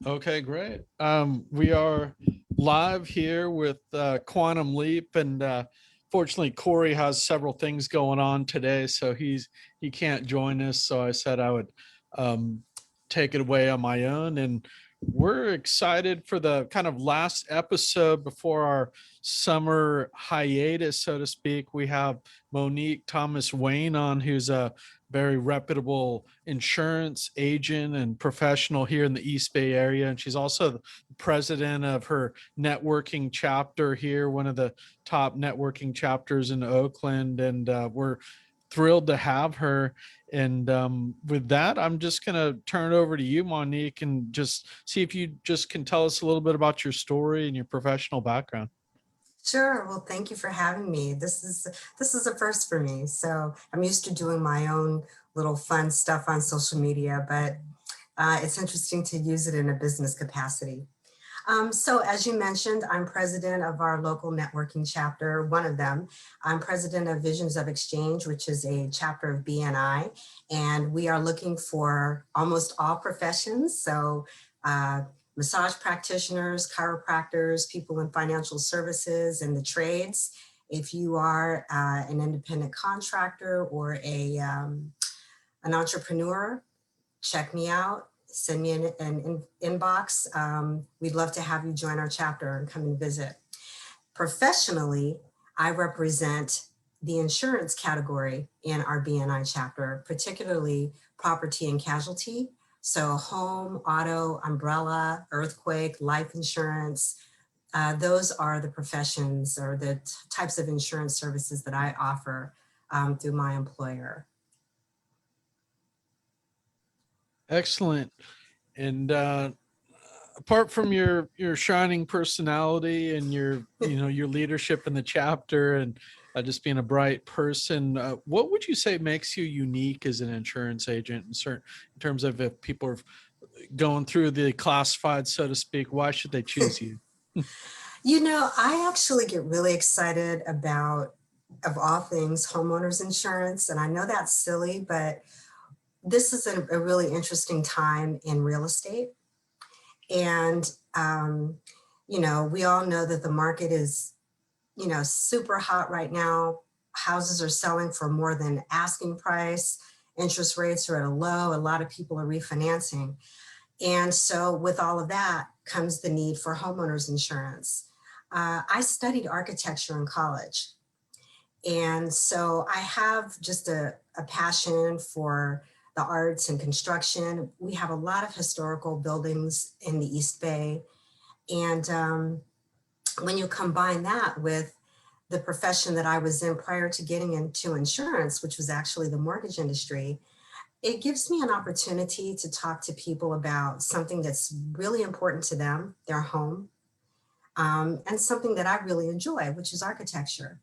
Okay, great. We are live here with Quantum Leap, and fortunately, Corey has several things going on today, so he can't join us. So I said I would um, take it away on my own, and we're excited for the kind of last episode before our summer hiatus, so to speak. We have Monique Thomas-Wayne on, who's a very reputable insurance agent and professional here in the East Bay area. And she's also the president of her networking chapter here, one of the top networking chapters in Oakland. And we're thrilled to have her. And with that, I'm just going to turn it over to you, Monique, and just see if you just can tell us a little bit about your story and your professional background. Sure. Well, thank you for having me. This is a first for me. So I'm used to doing my own little fun stuff on social media, but it's interesting to use it in a business capacity. So as you mentioned, I'm president of our local networking chapter, one of them. I'm president of Visions of Exchange, which is a chapter of BNI, and we are looking for almost all professions. So uh, massage practitioners, chiropractors, people in financial services and the trades. If you are an independent contractor or an entrepreneur, check me out, send me an inbox. We'd love to have you join our chapter and come and visit. Professionally, I represent the insurance category in our BNI chapter, particularly property and casualty. So home, auto, umbrella, earthquake, life insurance, those are the professions or the types of insurance services that I offer through my employer. Excellent. And apart from your shining personality and your leadership in the chapter and just being a bright person, what would you say makes you unique as an insurance agent in terms of if people are going through the classified, so to speak, why should they choose you? I actually get really excited about, of all things, homeowners insurance. And I know that's silly, but this is a really interesting time in real estate. And, we all know that the market is, super hot right now. Houses are selling for more than asking price. Interest rates are at a low. A lot of people are refinancing. And so with all of that comes the need for homeowners insurance. I studied architecture in college. And so I have just a passion for the arts and construction. We have a lot of historical buildings in the East Bay. And when you combine that with the profession that I was in prior to getting into insurance, which was actually the mortgage industry, it gives me an opportunity to talk to people about something that's really important to them, their home, and something that I really enjoy, which is architecture.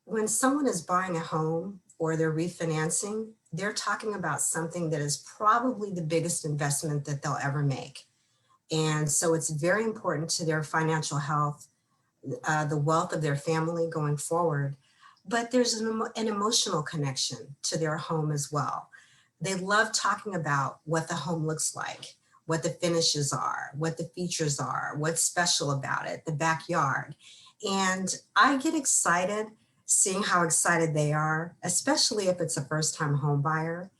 When someone is buying a home or they're refinancing, they're talking about something that is probably the biggest investment that they'll ever make. And so it's very important to their financial health, the wealth of their family going forward. But there's an emotional connection to their home as well. They love talking about what the home looks like, what the finishes are, what the features are, what's special about it, the backyard. And I get excited seeing how excited they are, especially if it's a first time home buyer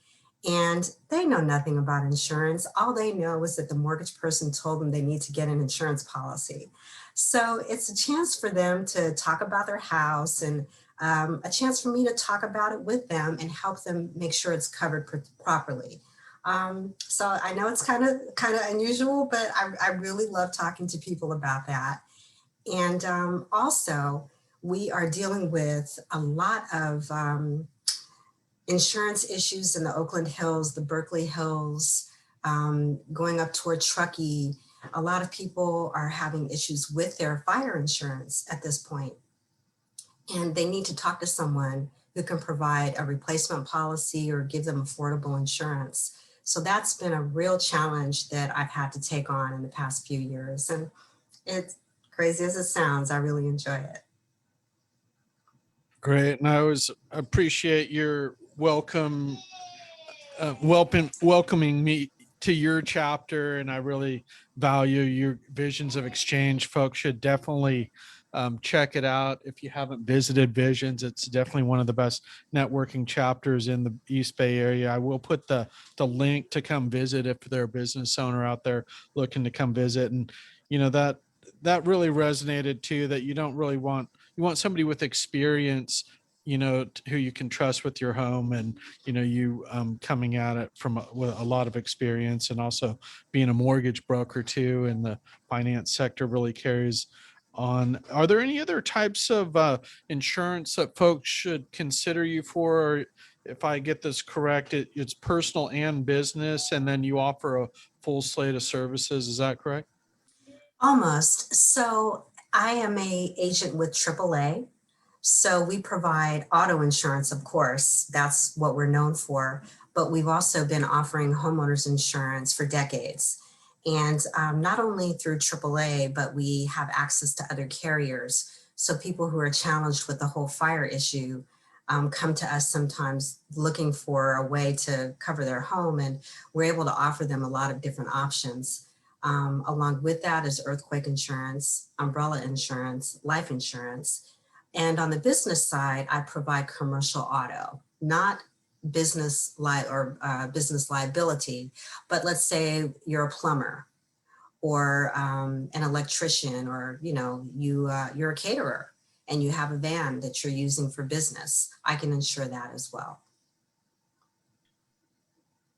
and they know nothing about insurance. All they know is that the mortgage person told them they need to get an insurance policy. So it's a chance for them to talk about their house and a chance for me to talk about it with them and help them make sure it's covered properly. So I know it's kind of unusual, but I really love talking to people about that. And also, we are dealing with a lot of insurance issues in the Oakland Hills, the Berkeley Hills, going up toward Truckee. A lot of people are having issues with their fire insurance at this point, and they need to talk to someone who can provide a replacement policy or give them affordable insurance. So that's been a real challenge that I've had to take on in the past few years. And it's crazy as it sounds, I really enjoy it. Great. And I always appreciate your welcoming me to your chapter, and I really value your Visions of Exchange. Folks should definitely check it out. If you haven't visited Visions, it's definitely one of the best networking chapters in the East Bay area. I will put the link to come visit if they're a business owner out there looking to come visit. And that really resonated too, that you don't really want, you want somebody with experience, who you can trust with your home, and you coming at it from with a lot of experience, and also being a mortgage broker too, and the finance sector really carries on. Are there any other types of insurance that folks should consider you for? Or if I get this correct, it's personal and business, and then you offer a full slate of services. Is that correct? Almost. So I am a agent with AAA. So we provide auto insurance, of course. That's what we're known for. But we've also been offering homeowners insurance for decades. And not only through AAA, but we have access to other carriers. So people who are challenged with the whole fire issue come to us sometimes looking for a way to cover their home. And we're able to offer them a lot of different options. Along with that is earthquake insurance, umbrella insurance, life insurance. And on the business side, I provide commercial auto, not business liability, but let's say you're a plumber or an electrician, or you're a caterer and you have a van that you're using for business. I can insure that as well.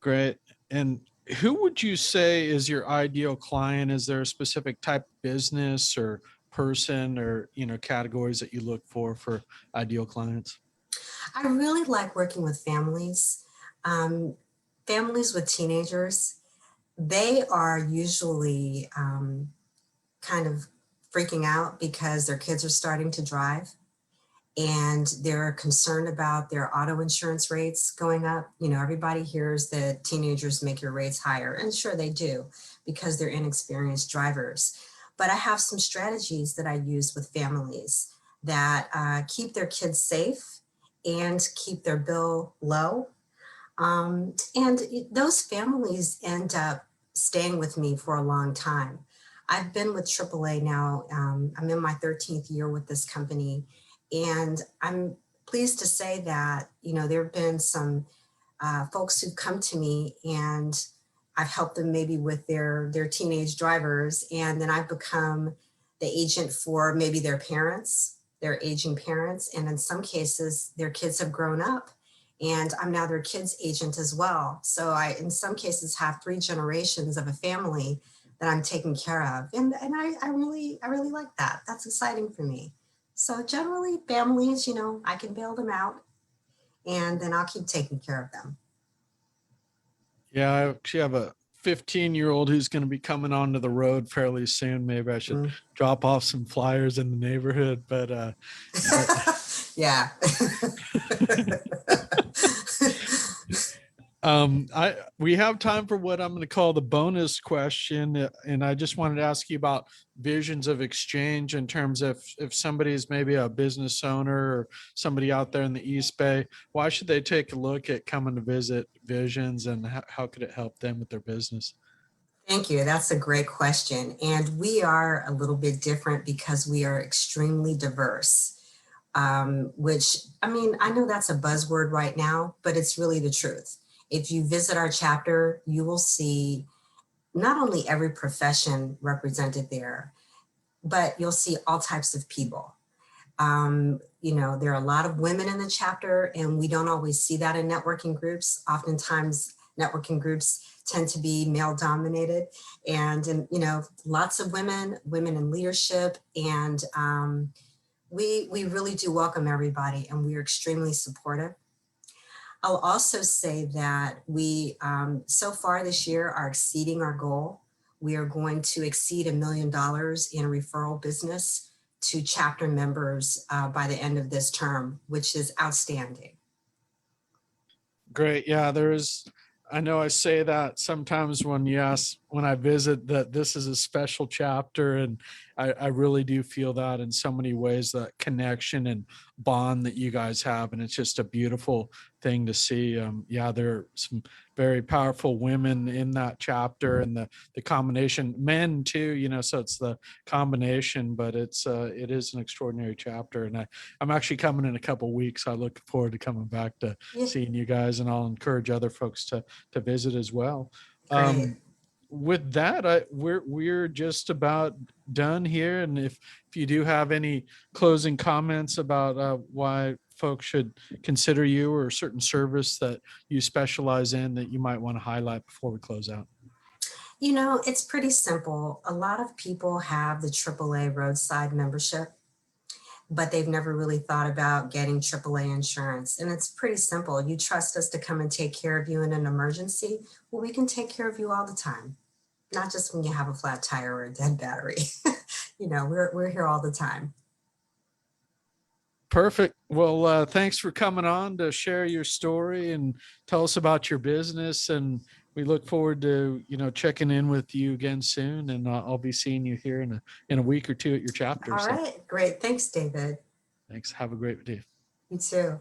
Great. And who would you say is your ideal client? Is there a specific type of business or person, or categories that you look for ideal clients? I really like working with families, um, families with teenagers. They are usually kind of freaking out because their kids are starting to drive and they're concerned about their auto insurance rates going up. Everybody hears that teenagers make your rates higher, and sure they do because they're inexperienced drivers. But I have some strategies that I use with families that keep their kids safe and keep their bill low. Those families end up staying with me for a long time. I've been with AAA now. I'm in my 13th year with this company, and I'm pleased to say that, there have been some folks who've come to me and I've helped them maybe with their teenage drivers. And then I've become the agent for maybe their parents, their aging parents. And in some cases, their kids have grown up and I'm now their kids agent as well. So I, in some cases, have 3 generations of a family that I'm taking care of. And I really like that. That's exciting for me. So generally families, I can bail them out and then I'll keep taking care of them. Yeah, I actually have a 15-year-old who's going to be coming onto the road fairly soon. Maybe I should drop off some flyers in the neighborhood, but Yeah. we have time for what I'm going to call the bonus question, and I just wanted to ask you about Visions of Exchange in terms of if somebody is maybe a business owner or somebody out there in the East Bay, why should they take a look at coming to visit Visions, and how could it help them with their business? Thank you. That's a great question. And we are a little bit different because we are extremely diverse, which, I mean, I know that's a buzzword right now, but it's really the truth. If you visit our chapter, you will see not only every profession represented there, but you'll see all types of people. There are a lot of women in the chapter, and we don't always see that in networking groups. Oftentimes, networking groups tend to be male dominated, and lots of women in leadership, and we really do welcome everybody, and we are extremely supportive. I'll also say that we, so far this year, are exceeding our goal. We are going to exceed $1 million in referral business to chapter members by the end of this term, which is outstanding. Great. Yeah, I know I say that sometimes when I visit, that this is a special chapter, and I really do feel that in so many ways, that connection and bond that you guys have. And it's just a beautiful thing to see. Yeah, there are some very powerful women in that chapter, and the combination, men too, you know, so it's the combination, but it is an extraordinary chapter. And I'm actually coming in a couple of weeks. I look forward to coming back to Yeah, seeing you guys, and I'll encourage other folks to visit as well. great. With that, we're just about done here. And if you do have any closing comments about why folks should consider you, or a certain service that you specialize in that you might want to highlight before we close out. You know, it's pretty simple. A lot of people have the AAA roadside membership, but they've never really thought about getting AAA insurance. And it's pretty simple. You trust us to come and take care of you in an emergency. Well, we can take care of you all the time, not just when you have a flat tire or a dead battery. You know, we're here all the time. Perfect. Well, thanks for coming on to share your story and tell us about your business. And we look forward to, you know, checking in with you again soon. And I'll be seeing you here in a week or two at your chapter. All So right, great. Thanks, David. thanks. Have a great day. You too.